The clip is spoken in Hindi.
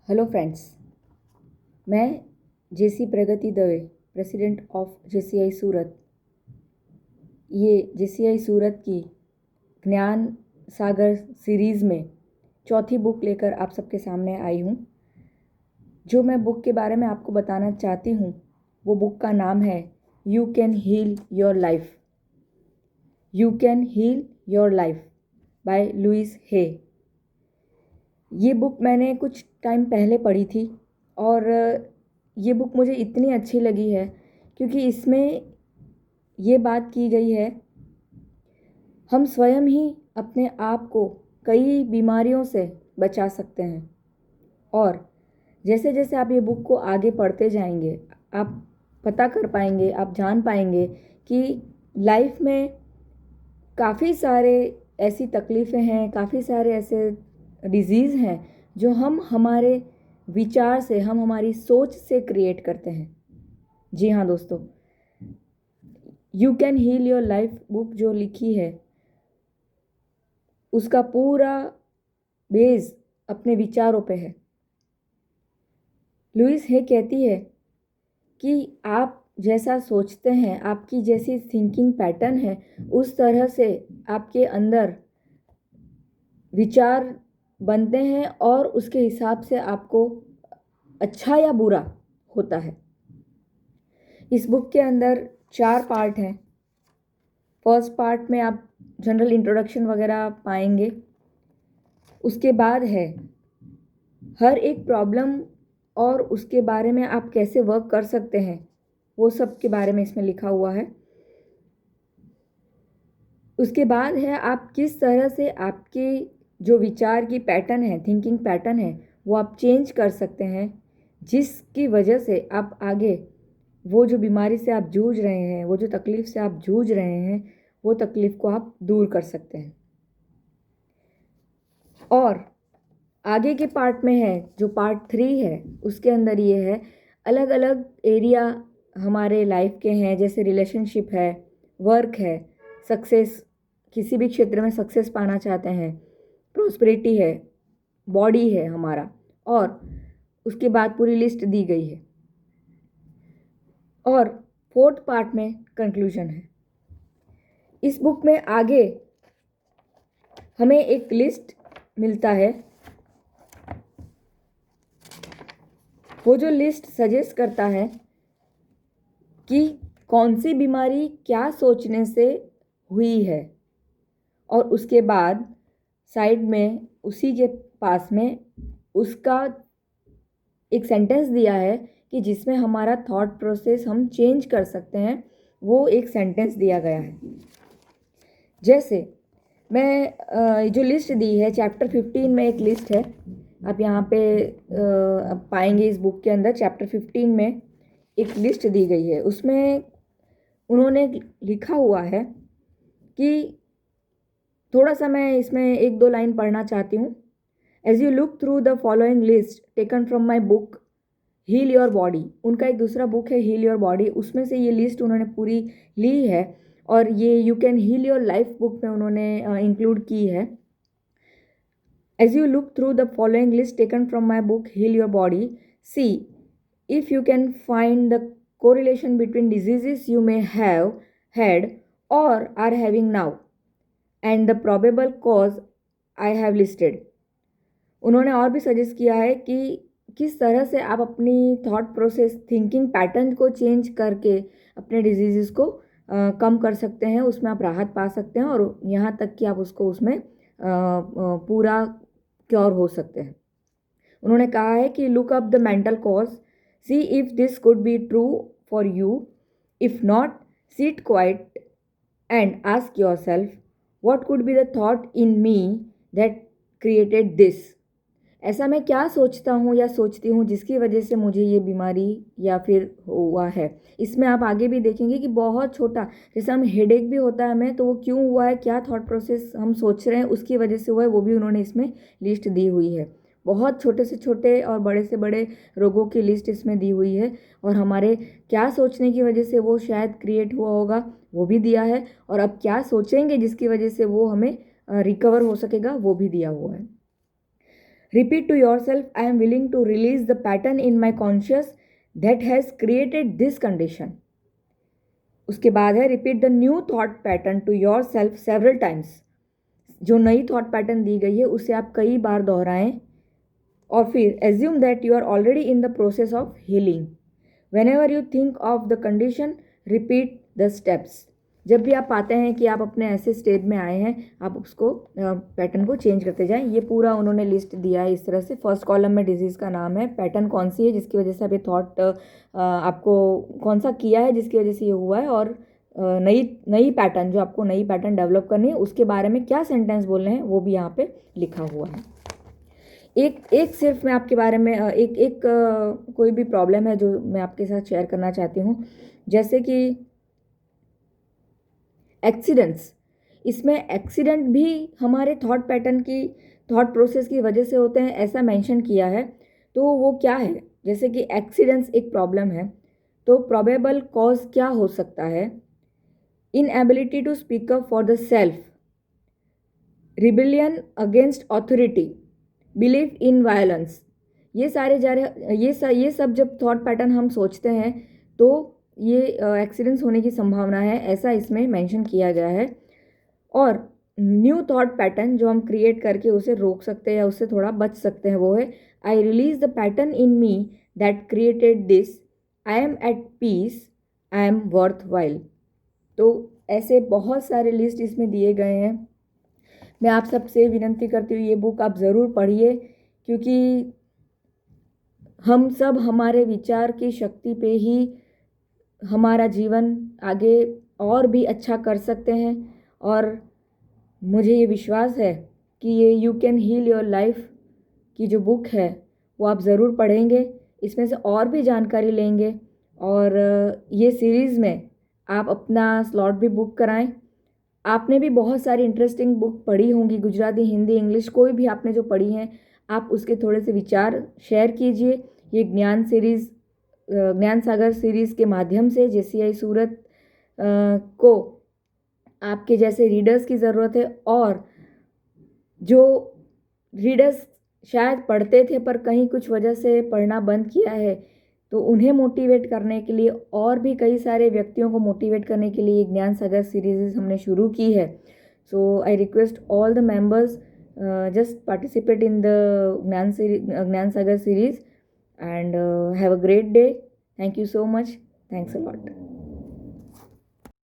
हेलो फ्रेंड्स, मैं जेसी प्रगति दवे, प्रेसिडेंट ऑफ जेसीआई सूरत, ये जेसीआई सूरत की ज्ञान सागर सीरीज़ में चौथी बुक लेकर आप सबके सामने आई हूँ। जो मैं बुक के बारे में आपको बताना चाहती हूँ वो बुक का नाम है you can heal your life. You can heal your life by Louise Hay. ये बुक मैंने कुछ टाइम पहले पढ़ी थी और ये बुक मुझे इतनी अच्छी लगी है क्योंकि इसमें ये बात की गई है, हम स्वयं ही अपने आप को कई बीमारियों से बचा सकते हैं। और जैसे जैसे आप ये बुक को आगे पढ़ते जाएंगे, आप पता कर पाएंगे, आप जान पाएंगे कि लाइफ में काफ़ी सारे ऐसी तकलीफ़ें हैं, काफ़ी सारे ऐसे डिज़ीज़ हैं जो हम हमारे विचार से, हम हमारी सोच से क्रिएट करते हैं। जी हाँ दोस्तों, you can heal your life book जो लिखी है उसका पूरा बेस अपने विचारों पे है। लुइस हे कहती है कि आप जैसा सोचते हैं, आपकी जैसी थिंकिंग पैटर्न है, उस तरह से आपके अंदर विचार बनते हैं और उसके हिसाब से आपको अच्छा या बुरा होता है। इस बुक के अंदर 4 पार्ट हैं। फर्स्ट पार्ट में आप जनरल इंट्रोडक्शन वगैरह पाएंगे। उसके बाद है हर एक प्रॉब्लम और उसके बारे में आप कैसे वर्क कर सकते हैं, वो सब के बारे में इसमें लिखा हुआ है। उसके बाद है आप किस तरह से आपके जो विचार की पैटर्न है, थिंकिंग पैटर्न है, वो आप चेंज कर सकते हैं, जिसकी वजह से आप आगे वो जो बीमारी से आप जूझ रहे हैं, वो जो तकलीफ़ से आप जूझ रहे हैं, वो तकलीफ़ को आप दूर कर सकते हैं। और आगे के पार्ट में है जो पार्ट 3 है, उसके अंदर ये है अलग अलग एरिया हमारे लाइफ के हैं, जैसे रिलेशनशिप है, वर्क है, सक्सेस, किसी भी क्षेत्र में सक्सेस पाना चाहते हैं, प्रॉस्पेरिटी है, बॉडी है हमारा, और उसके बाद पूरी लिस्ट दी गई है। और फोर्थ पार्ट में कंक्लूजन है। इस बुक में आगे हमें एक लिस्ट मिलता है। वो जो लिस्ट सजेस्ट करता है कि कौन सी बीमारी क्या सोचने से हुई है, और उसके बाद साइड में उसी के पास में उसका एक सेंटेंस दिया है कि जिसमें हमारा थॉट प्रोसेस हम चेंज कर सकते हैं। वो एक सेंटेंस दिया गया है। जैसे मैं जो लिस्ट दी है, चैप्टर 15 में एक लिस्ट है, आप यहाँ पे पाएंगे इस बुक के अंदर। चैप्टर 15 में एक लिस्ट दी गई है, उसमें उन्होंने लिखा हुआ है कि थोड़ा सा मैं इसमें 1-2 लाइन पढ़ना चाहती हूँ। As you look through the following list taken from my book heal your body, उनका एक दूसरा बुक है हील योर बॉडी, उसमें से ये लिस्ट उन्होंने पूरी ली है और ये you can heal your life book में उन्होंने इंक्लूड की है। As you look through the following list taken from my book heal your body, see if you can find the correlation between diseases you may have had or are having now and the probable cause I have listed। उन्होंने और भी सजेस्ट किया है कि किस तरह से आप अपनी थॉट प्रोसेस, थिंकिंग पैटर्न को चेंज करके अपने डिजीज़ को कम कर सकते हैं, उसमें आप राहत पा सकते हैं और यहाँ तक कि आप उसको उसमें पूरा क्योर हो सकते हैं। उन्होंने कहा है कि look up the mental cause, see if this could be true for you. If not, sit quiet and ask yourself, what could be the thought in me that created this? ऐसा मैं क्या सोचता हूँ या सोचती हूँ जिसकी वजह से मुझे ये बीमारी या फिर हुआ है। इसमें आप आगे भी देखेंगे कि बहुत छोटा, जैसे हम हेडेक भी होता है हमें, तो वो क्यों हुआ है, क्या थॉट प्रोसेस हम सोच रहे हैं उसकी वजह से हुआ है, वो भी उन्होंने इसमें लिस्ट दी हुई है। बहुत छोटे से छोटे और बड़े से बड़े रोगों की लिस्ट इसमें दी हुई है, और हमारे क्या सोचने की वजह से वो शायद क्रिएट हुआ होगा वो भी दिया है, और अब क्या सोचेंगे जिसकी वजह से वो हमें रिकवर हो सकेगा वो भी दिया हुआ है। Repeat to yourself, I am willing to release the pattern in my conscious that has created this condition. उसके बाद है repeat the new thought pattern to your self several times. जो नई थॉट पैटर्न दी गई है उसे आप कई बार दोहराएं. और फिर assume that you are already in the process of healing. Whenever you think of the condition, repeat the steps. जब भी आप पाते हैं कि आप अपने ऐसे स्टेज में आए हैं, आप उसको पैटर्न को चेंज करते जाएं. ये पूरा उन्होंने लिस्ट दिया है इस तरह से. फर्स्ट कॉलम में डिजीज़ का नाम है, पैटर्न कौन सी है जिसकी वजह से अभी थॉट आपको कौन सा किया है जिसकी वजह से ये हुआ है, और नई पैटर्न जो आपको नई पैटर्न डेवलप करनी है उसके बारे में क्या सेंटेंस बोलने हैं वो भी यहाँ पे लिखा हुआ है. एक सिर्फ मैं आपके बारे में एक कोई भी प्रॉब्लम है जो मैं आपके साथ शेयर करना चाहती हूँ, जैसे कि एक्सीडेंट्स. इसमें एक्सीडेंट भी हमारे थॉट पैटर्न की थॉट प्रोसेस की वजह से होते हैं ऐसा मेंशन किया है. तो वो क्या है, जैसे कि एक्सीडेंट्स एक प्रॉब्लम है तो प्रोबेबल कॉज क्या हो सकता है. Inability to speak up for the self, rebellion against authority, belief in violence. ये सारे ये सब जब थॉट पैटर्न हम सोचते हैं तो ये एक्सीडेंट्स होने की संभावना है, ऐसा इसमें मेंशन किया गया है. और न्यू थॉट पैटर्न जो हम क्रिएट करके उसे रोक सकते हैं या उससे थोड़ा बच सकते हैं वो है, I release the pattern in me that created this, I am at peace, I am worthwhile. तो ऐसे बहुत सारे लिस्ट इसमें दिए गए हैं. मैं आप सबसे विनती करती हूँ ये बुक आप ज़रूर पढ़िए, क्योंकि हम सब हमारे विचार की शक्ति पे ही हमारा जीवन आगे और भी अच्छा कर सकते हैं. और मुझे ये विश्वास है कि ये you can heal your life की जो बुक है वो आप ज़रूर पढ़ेंगे, इसमें से और भी जानकारी लेंगे और ये सीरीज़ में आप अपना स्लॉट भी बुक कराएं. आपने भी बहुत सारी इंटरेस्टिंग बुक पढ़ी होंगी, गुजराती, हिंदी, इंग्लिश, कोई भी आपने जो पढ़ी हैं आप उसके थोड़े से विचार शेयर कीजिए. ये ज्ञान सागर सीरीज़ के माध्यम से JCI सूरत को आपके जैसे रीडर्स की ज़रूरत है, और जो रीडर्स शायद पढ़ते थे पर कहीं कुछ वजह से पढ़ना बंद किया है, तो उन्हें मोटिवेट करने के लिए और भी कई सारे व्यक्तियों को मोटिवेट करने के लिए ज्ञान सागर सीरीज़ हमने शुरू की है. So I request all the members just participate in the Gyan Sagar series and have a great day. Thank you so much. Thanks a lot.